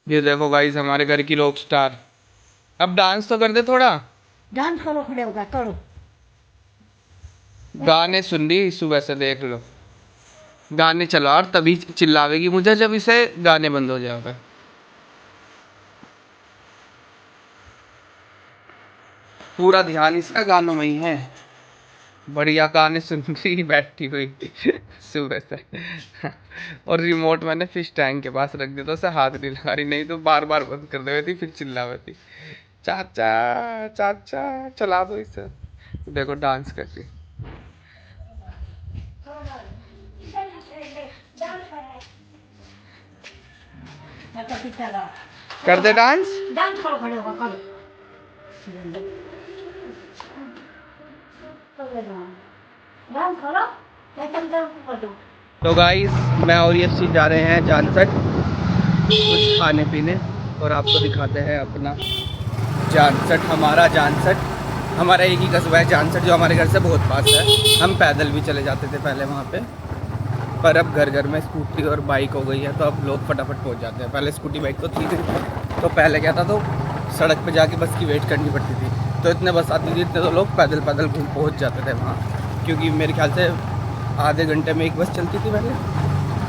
ये देखो गाइस हमारे घर की रॉक स्टार। अब डांस तो कर दे थोड़ा। डांस करो, खड़े होकर करो। गाने सुन रही सुबह से, देख लो गाने चला और तभी चिल्लावेगी मुझे जब इसे गाने बंद हो जाएगा। पूरा ध्यान इसका गानों में ही है। बढ़िया गाने सुन रही बैठी हुई सुबह से। और रिमोट मैंने फिश टैंक के पास रख दिया तो उसे हाथ नहीं लगा रही, नहीं तो बार बार बंद कर दे थी, फिर चिल्ला रही थी चाचा चाचा चला दो इसे। देखो डांस करती। कर दे डांस। डांस करो, खड़े होकर करो। डांस करो, करो। तो गाइस मैं और यशी जा रहे हैं जानसठ कुछ खाने पीने, और आपको दिखाते हैं अपना जानसठ। हमारा जानसठ, हमारा एक ही कस्बा है जानसठ जो हमारे घर से बहुत पास है। हम पैदल भी चले जाते थे पहले वहाँ पे, पर अब घर घर में स्कूटी और बाइक हो गई है तो अब लोग फटाफट पहुँच जाते हैं। पहले स्कूटी बाइक तो थी, तो पहले क्या था, तो सड़क पे जाके बस की वेट करनी पड़ती थी, तो इतने बस आती थी, इतने तो लोग पैदल पैदल पहुँच जाते थे वहाँ, क्योंकि मेरे ख्याल से आधे घंटे में एक बस चलती थी पहले,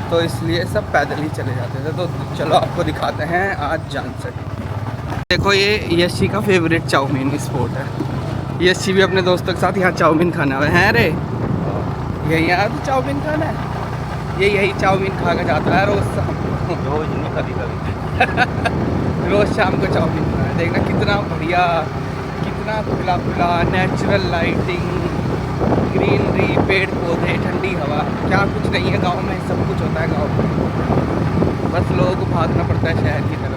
तो इसलिए सब पैदल ही चले जाते थे। तो चलो आपको दिखाते हैं आज जानसठ। देखो ये यशी का फेवरेट चाउमीन स्पॉट है। यशी भी अपने दोस्तों के साथ यहाँ चाउमीन खाना है रे, यही यार चाउमीन खाना है, ये यही चाउमीन खा के जाता है रोज शाम को। रोज नहीं, कभी कभी रोज शाम को चाउमीन खाना है। देखना कितना बढ़िया, कितना खुला खुला, नेचुरल लाइटिंग, ग्रीनरी, पेड़ पौधे, ठंडी हवा। क्या कुछ नहीं है गांव में, सब कुछ होता है गांव में, बस लोगों को भागना पड़ता है शहर की तरफ।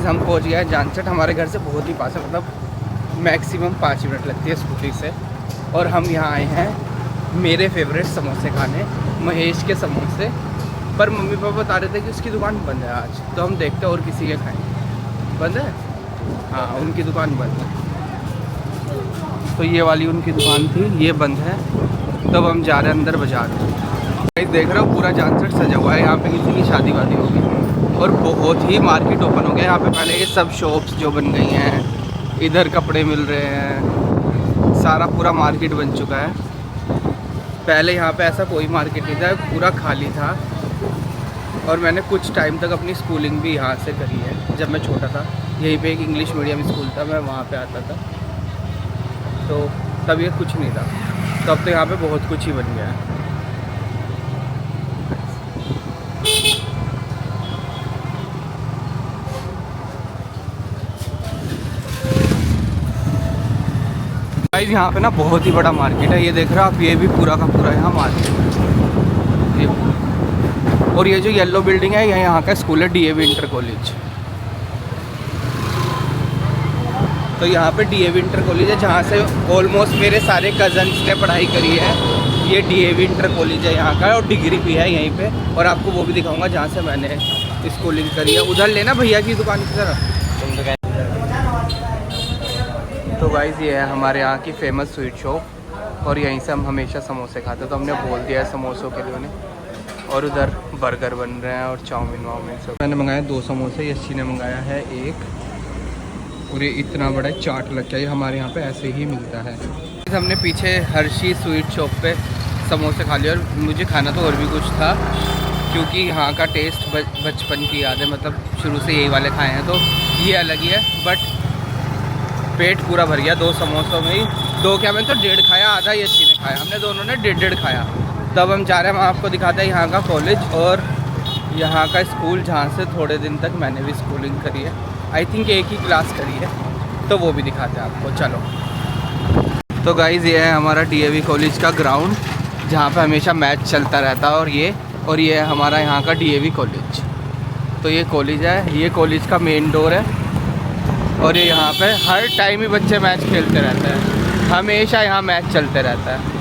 हम पहुंच गए जानसठ, हमारे घर से बहुत ही पास है, मतलब मैक्सिमम 5 मिनट लगती है स्कूटी से। और हम यहाँ आए हैं मेरे फेवरेट समोसे खाने, महेश के समोसे। पर मम्मी पापा बता रहे थे कि उसकी दुकान बंद है आज, तो हम देखते हैं और किसी के खाएँ। बंद है, हाँ उनकी दुकान बंद है, तो ये वाली उनकी दुकान थी, ये बंद है। तब हम जा रहे हैं अंदर बाजार। देख रहे हो पूरा जानसठ सजा हुआ है, यहाँ पे किसी की शादी वादी होगी, और बहुत ही मार्केट ओपन हो गया यहाँ पे। पहले ये सब शॉप्स जो बन गई हैं, इधर कपड़े मिल रहे हैं, सारा पूरा मार्केट बन चुका है। पहले यहाँ पे ऐसा कोई मार्केट नहीं था, पूरा खाली था। और मैंने कुछ टाइम तक अपनी स्कूलिंग भी यहाँ से करी है। जब मैं छोटा था यहीं पे एक इंग्लिश मीडियम स्कूल था, मैं वहाँ पे आता था, तो तब ये कुछ नहीं था। तब तो यहाँ पे बहुत कुछ ही बन गया है। यहाँ पे ना बहुत ही बड़ा मार्केट है, ये देख रहे हो आप, ये भी पूरा का पूरा यहाँ मार्केट है। और ये जो येलो बिल्डिंग है, यहाँ का स्कूल है डीएवी इंटर कॉलेज। तो यहाँ पे डीएवी इंटर कॉलेज है, जहाँ से ऑलमोस्ट मेरे सारे कजन्स ने पढ़ाई करी है। ये डीएवी इंटर कॉलेज है यहाँ का, और डिग्री भी है यहीं पे। और आपको वो भी दिखाऊंगा जहाँ से मैंने स्कूलिंग करी है। उधर लेना भैया की दुकान की तरह। तो गाइस ये है हमारे यहाँ की फेमस स्वीट शॉप, और यहीं से हम हमेशा समोसे खाते हैं, तो हमने बोल दिया है समोसों के लिए उन्हें। और उधर बर्गर बन रहे हैं और चाउमीन वाउमीन सब। मैंने मंगाया 2 समोसे, यशी ने मंगाया है 1, और ये इतना बड़ा चाट लग गया। ये हमारे यहाँ पे ऐसे ही मिलता है। हमने पीछे हर्षी स्वीट शॉप पे समोसे खा लिया, और मुझे खाना तो और भी कुछ था, क्योंकि यहाँ का टेस्ट बचपन की याद है, मतलब शुरू से यही वाले खाए हैं, तो ये अलग ही है। बट पेट पूरा भर गया 2 समोसों में ही। 2 क्या, मैंने तो 1.5 खाया, आधा यशी ने खाया, हमने दोनों ने 1.5 खाया। तब हम जा रहे हैं, हम आपको दिखाते हैं यहाँ का कॉलेज और यहाँ का स्कूल, जहाँ से थोड़े दिन तक मैंने भी स्कूलिंग करी है। आई थिंक एक ही क्लास करी है, तो वो भी दिखाते हैं आपको। चलो। तो गाइज़ ये है हमारा डीएवी कॉलेज का ग्राउंड, जहाँ पे हमेशा मैच चलता रहता है। और ये है हमारा यहाँ का डीएवी कॉलेज। तो ये कॉलेज है, ये कॉलेज का मेन डोर है, और ये यहाँ पे हर टाइम ही बच्चे मैच खेलते रहते हैं, हमेशा यहाँ मैच चलते रहता है।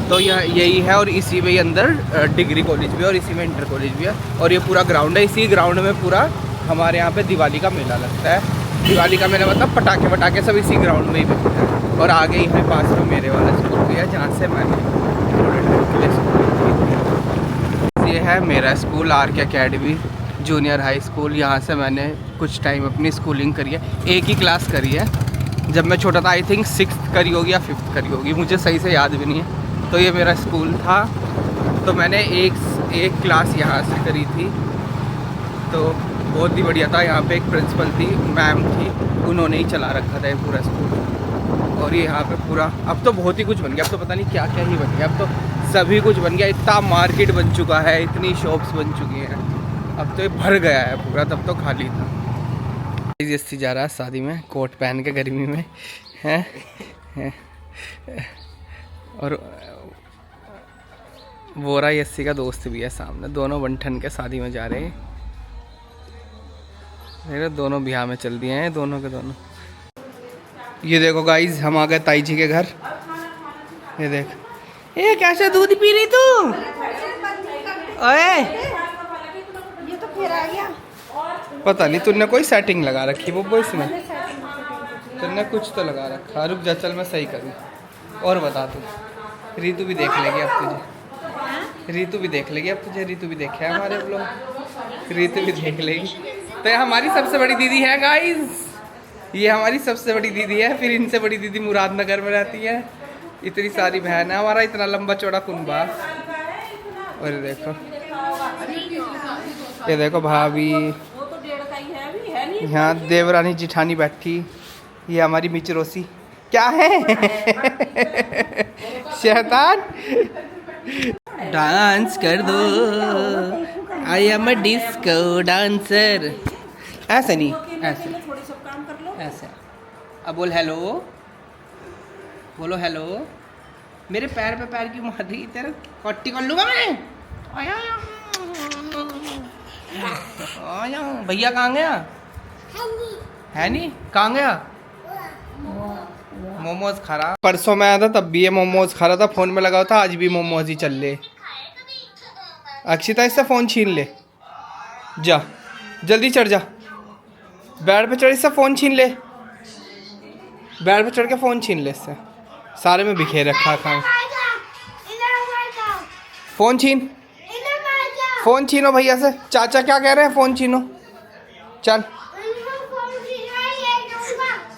तो यही है, और इसी में ही अंदर डिग्री कॉलेज भी है, और इसी में इंटर कॉलेज भी है। और ये पूरा ग्राउंड है, इसी ग्राउंड में पूरा हमारे यहाँ पे दिवाली का मेला लगता है। दिवाली का मेला मतलब पटाखे सब इसी ग्राउंड में ही बिकते हैं। और आगे ही है पास में मेरे वाला स्कूल भी है, जहाँ से मैंने है मेरा स्कूल आर के अकेडमी जूनियर हाई स्कूल। यहाँ से मैंने कुछ टाइम अपनी स्कूलिंग करी है, एक ही क्लास करी है। जब मैं छोटा था आई थिंक 6th करी होगी या 5th करी होगी, मुझे सही से याद भी नहीं है। तो ये मेरा स्कूल था, तो मैंने एक क्लास यहाँ से करी थी, तो बहुत ही बढ़िया था। यहाँ पे एक प्रिंसिपल थी, मैम थी, उन्होंने ही चला रखा था ये पूरा स्कूल। और ये यहाँ पे पूरा अब तो बहुत ही कुछ बन गया, अब तो पता नहीं क्या क्या ही बन गया, अब तो सभी कुछ बन गया। इतना मार्केट बन चुका है, इतनी शॉप्स बन चुकी हैं, अब तो ये भर गया है पूरा, तब तो खाली था। यस्सी जा रहा है शादी में कोट पहन के गर्मी में है। और वोरा यस्सी का दोस्त भी है सामने, दोनों बंठन के शादी में जा रहे हैं। मेरे दोनों बिहार में चल दिए हैं, दोनों के दोनों। ये देखो गाइज, हम आ गए ताई जी के घर। ये देख, ये कैसे दूध पी रही तू? ओए ये तो फिर आ गया। पता नहीं तूने कोई सेटिंग लगा रखी वो इसमें, तूने कुछ तो लगा रखा। रुक जा, चल मैं सही करूँ। और बता तू, रीतू भी देख लेगी अब तुझे, रीतू भी देख लेगी अब तुझे, रीतू भी देखे हमारे लोग, रीतू भी देख लेगी। तो ये हमारी सबसे बड़ी दीदी है गाइस, ये हमारी सबसे बड़ी दीदी है। फिर इनसे बड़ी दीदी मुरादनगर में रहती है। इतनी सारी बहन है, हमारा इतना लंबा चौड़ा कुनबा। और ये देखो भाभी, यहाँ देवरानी जिठानी बैठी, ये हमारी मिचरोसी क्या है शैतान। डांस कर दो, I am a disco dancer. ऐसे नहीं, ऐसे ऐसे। अब बोल हेलो, बोलो हेलो। मेरे पैर पे पैर क्यों मार रही, तेरा कट्टी कर लूँगा मैं। आया भैया कहाँ गया है? नहीं कहाँ गया? मोमोज खा रहा। परसों मैं आया था तब भी ये मोमोज खा रहा था, फोन में लगा था। आज भी मोमोज ही चल ले। अक्षिता इससे फ़ोन छीन ले, जा जल्दी चढ़ जा, बेड पे चढ़, इससे फ़ोन छीन ले, बेड पे चढ़ के फ़ोन छीन ले इससे। सारे में बिखेर रखा था। फ़ोन छीन, फ़ोन छीनो भैया से। चाचा क्या कह रहे हैं? फ़ोन छीनो, चल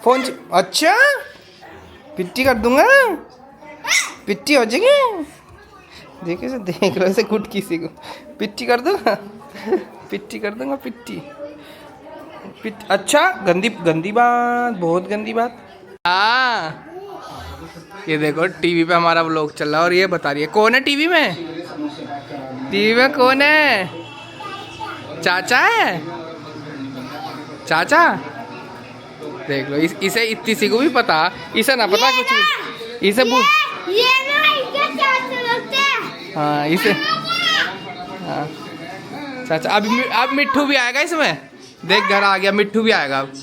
फ़ोन। अच्छा पिट्टी कर दूंगा, पिट्टी हो जाएगी। देखो से, देख लो इसे, गुट किसी को पिट्टी कर दूंगा, पिट्टी कर दूंगा, पिट्टी। अच्छा गंदी गंदी बात, बहुत गंदी बात। हाँ ये देखो टीवी पे हमारा व्लॉग चल रहा है और ये बता रही है कौन है टीवी में। टीवी में कौन है? चाचा है, चाचा। देख लो इसे इतनी सी को भी पता, इसे ना पता कुछ भी, इसे ये हाँ इसे हाँ चाचा। अब मिट्ठू भी आएगा इसमें, देख घर आ गया, मिट्ठू भी आएगा अब।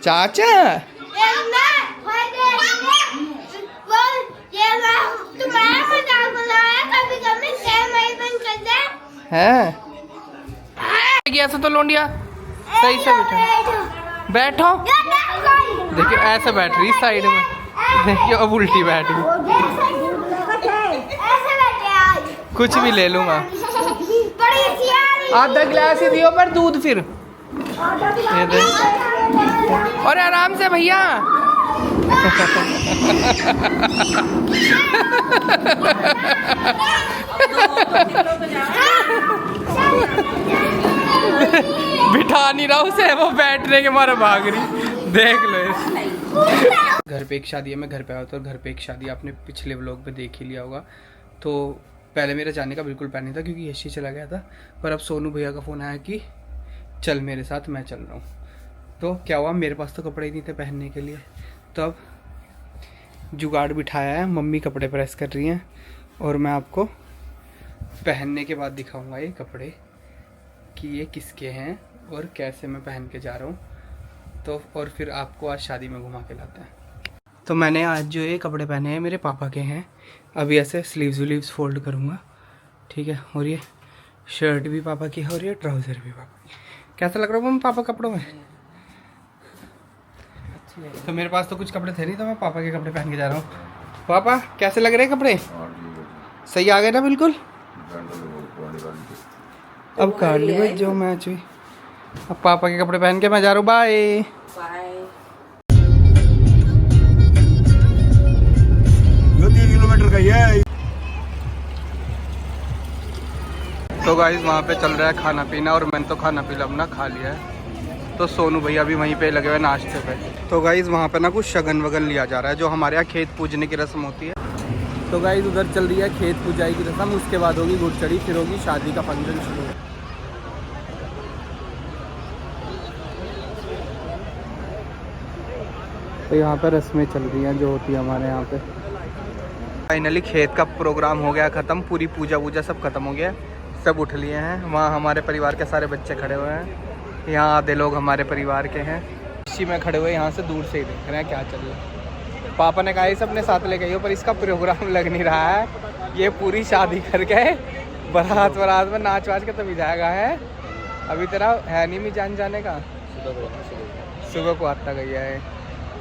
चाचा है ऐसा तो लोंडिया सही से बैठो। देखियो ऐसे बैठ रही साइड में, देखियो अब उल्टी बैठ गई। कुछ भी ले लूंगा, आधा गिलास ही दियो पर दूध फिर। ये दे, और आराम से भैया। बिठा नहीं रहा उसे, वो बैठने के मारे भाग रही। देख लो घर पे एक शादी है, मैं घर पे आया था और घर पे एक शादी आपने पिछले व्लॉग पे देख ही लिया होगा। तो पहले मेरा जाने का बिल्कुल प्लान नहीं था क्योंकि यशी चला गया था, पर अब सोनू भैया का फ़ोन आया कि चल मेरे साथ, मैं चल रहा हूँ। तो क्या हुआ, मेरे पास तो कपड़े ही नहीं थे पहनने के लिए, तो अब जुगाड़ बिठाया है, मम्मी कपड़े प्रेस कर रही हैं और मैं आपको पहनने के बाद दिखाऊंगा ये कपड़े कि ये किसके हैं और कैसे मैं पहन के जा रहा हूँ। तो और फिर आपको आज शादी में घुमा के लाते हैं। तो मैंने आज जो ये कपड़े पहने हैं मेरे पापा के हैं। अभी ऐसे स्लीव्स फोल्ड करूँगा, ठीक है। और ये शर्ट भी पापा की है और ये ट्राउज़र भी पापा की। कैसा लग रहा हूँ मैं पापा कपड़ों में? तो मेरे पास तो कुछ कपड़े थे नहीं, तो मैं पापा के कपड़े पहन के जा रहा हूँ। पापा कैसे लग रहे हैं कपड़े? सही आ गए ना बिल्कुल? अब कर ली भाई जो मैच हुई। अब पापा के कपड़े पहन के मैं जा रहा हूँ। Bye bye. 3 किलोमीटर का ही है। तो गाइस वहाँ पे चल रहा है खाना पीना और मैंने तो खाना पीना अपना खा लिया है। तो सोनू भैया भी वहीं पे लगे हुए नाश्ते पे। तो गाइस वहाँ पे ना कुछ शगन वगन लिया जा रहा है जो हमारे यहाँ खेत पूजने की रस्म होती है। तो गाइस उधर चल रही है खेत पूजाई की रस्म, उसके बाद होगी गुड़चड़ी, फिर होगी शादी का फंक्शन शुरू। तो यहाँ पे रस्में चल रही हैं जो होती है हमारे यहाँ पे। फाइनली खेत का प्रोग्राम हो गया ख़त्म, पूरी पूजा वूजा सब खत्म हो गया, सब उठ लिए हैं। वहाँ हमारे परिवार के सारे बच्चे खड़े हुए हैं, यहाँ आधे लोग हमारे परिवार के हैं। इसी में खड़े हुए यहाँ से दूर से ही देख रहे हैं क्या चल रहा है। पापा ने कहा इसे अपने साथ ले गई हो, पर इसका प्रोग्राम लग नहीं रहा है। ये पूरी शादी करके बारात बारात में नाच वाच के तभी जाएगा है। अभी तेरा है नहीं जान जाने का, सुबह को आता गया है।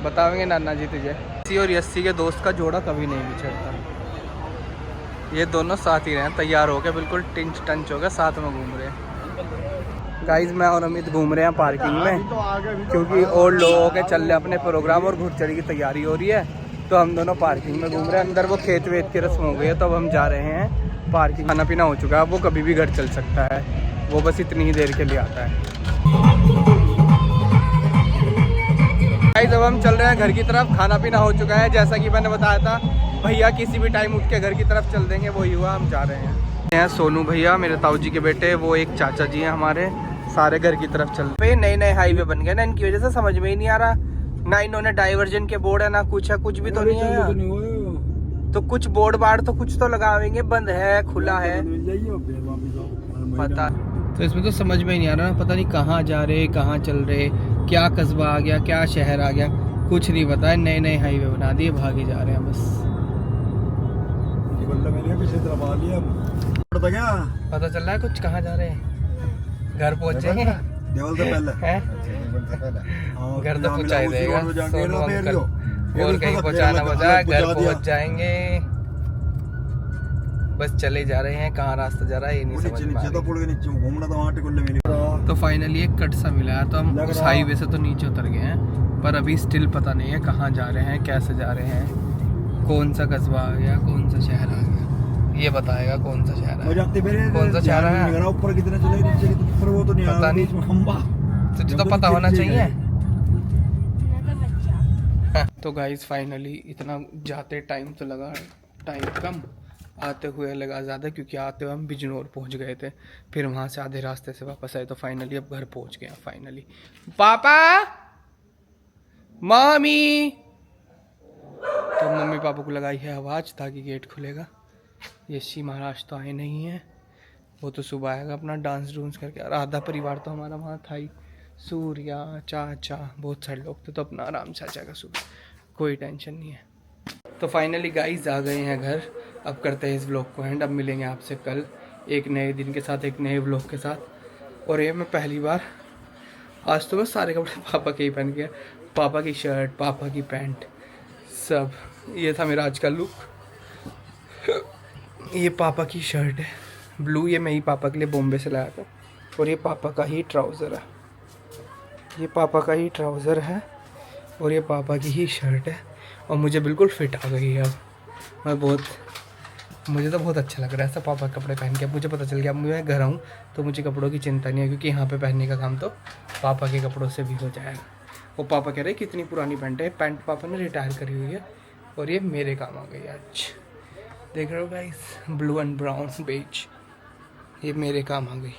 बताओगे नाना जी तुझे। यस्सी और यस्सी के दोस्त का जोड़ा कभी नहीं बिछड़ता। ये दोनों साथ ही रहे, तैयार हो गए बिल्कुल टिंच टंच हो गए, साथ में घूम रहे हैं। गाइस मैं और अमित घूम रहे हैं पार्किंग में, क्योंकि और लोगों के चल रहे अपने प्रोग्राम और घुड़चढ़ी की तैयारी हो रही है। तो हम दोनों पार्किंग में घूम रहे हैं। अंदर वो खेत वेत की रस्म हो गई है, तो अब हम जा रहे हैं पार्किंग। खाना पीना हो चुका है, वो कभी भी घर चल सकता है, वो बस इतनी ही देर के लिए आता है। गाइस अब हम चल रहे हैं घर की तरफ। खाना पीना हो चुका है, जैसा कि मैंने बताया था भैया किसी भी टाइम उठ के घर की तरफ चल देंगे, वही हुआ, हम जा रहे हैं। सोनू भैया मेरे ताऊ जी के बेटे, वो एक चाचा जी हैं हमारे, सारे घर की तरफ चल रहे। नए नए हाईवे बन गए ना, इनकी वजह से समझ में ही नहीं आ रहा, ना इन्होंने डाइवर्जन के बोर्ड है ना कुछ है, कुछ भी तो नहीं है। तो कुछ बोर्ड बार्ड तो कुछ तो लगावेंगे, बंद है खुला है पता। तो इसमें तो समझ में ही नहीं आ रहा, पता नहीं कहाँ जा रहे कहाँ चल रहे, क्या कस्बा आ गया क्या शहर आ गया, कुछ नहीं पता है। नए नए हाईवे बना दिए, भागे जा रहे हैं बस। पता चल रहा है कुछ कहाँ जा रहे हैं, घर पहुँचेंगे घर तो पहुँचा ही देगा सोनू अंकल, और कहीं पहुँचाना बचा, घर पहुँच जाएंगे। बस चले जा रहे हैं, कहाँ रास्ता जा रहा है ये नहीं समझ में आ रहा। तो फाइनली एक कट सा मिला है, तो हम उस हाईवे से तो नीचे उतर गए हैं, पर अभी स्टिल पता नहीं है कहाँ जा रहे हैं, कैसे जा रहे हैं, कौन सा कस्बा आ गया, कौन सा शहर आ गया, ये बताएगा कौन सा शहर है, कौन सा शहर है ऊपर कितने चले नीचे कितने, वो तो नहीं पता नहीं, तुझे तो पता होना चाहिए। तो गाइस फाइनली इतना जाते टाइम तो लगा, टाइम कम, आते हुए लगा ज़्यादा, क्योंकि आते हुए हम बिजनौर पहुंच गए थे, फिर वहाँ से आधे रास्ते से वापस आए। तो फाइनली अब घर पहुंच गए। फाइनली पापा मामी, तो मम्मी पापा को लगाई है आवाज़ ताकि गेट खुलेगा। यशी महाराज तो आए नहीं हैं, वो तो सुबह आएगा अपना डांस डूंस करके, और आधा परिवार तो हमारा वहाँ था ही, सूर्या चाचा बहुत सारे लोग थे, तो अपना आराम से आ जाएगा सुबह, कोई टेंशन नहीं है। तो फाइनली गाइस आ गए हैं घर, अब करते हैं इस व्लॉग को एंड। अब मिलेंगे आपसे कल एक नए दिन के साथ, एक नए व्लॉग के साथ। और ये मैं पहली बार, आज तो मैं सारे कपड़े पापा के ही पहन गया, पापा की शर्ट, पापा की पैंट, सब। ये था मेरा आज का लुक। ये पापा की शर्ट है ब्लू, ये मैं ही पापा के लिए बॉम्बे से लाया था। और ये पापा का ही ट्राउज़र है, ये पापा का ही ट्राउज़र है, और ये पापा की ही शर्ट है, और मुझे बिल्कुल फिट आ गई है। अब मुझे तो बहुत अच्छा लग रहा है सब पापा के कपड़े पहन के। अब मुझे पता चल गया, अब मैं घर आऊँ तो मुझे कपड़ों की चिंता नहीं है, क्योंकि यहाँ पे पहनने का काम तो पापा के कपड़ों से भी हो जाएगा। वो पापा कह रहे कितनी पुरानी पैंट है, पैंट पापा ने रिटायर करी हुई है, और ये मेरे काम आ गई आज। देख रहे हो guys, blue and brown beige, ये मेरे काम आ गई।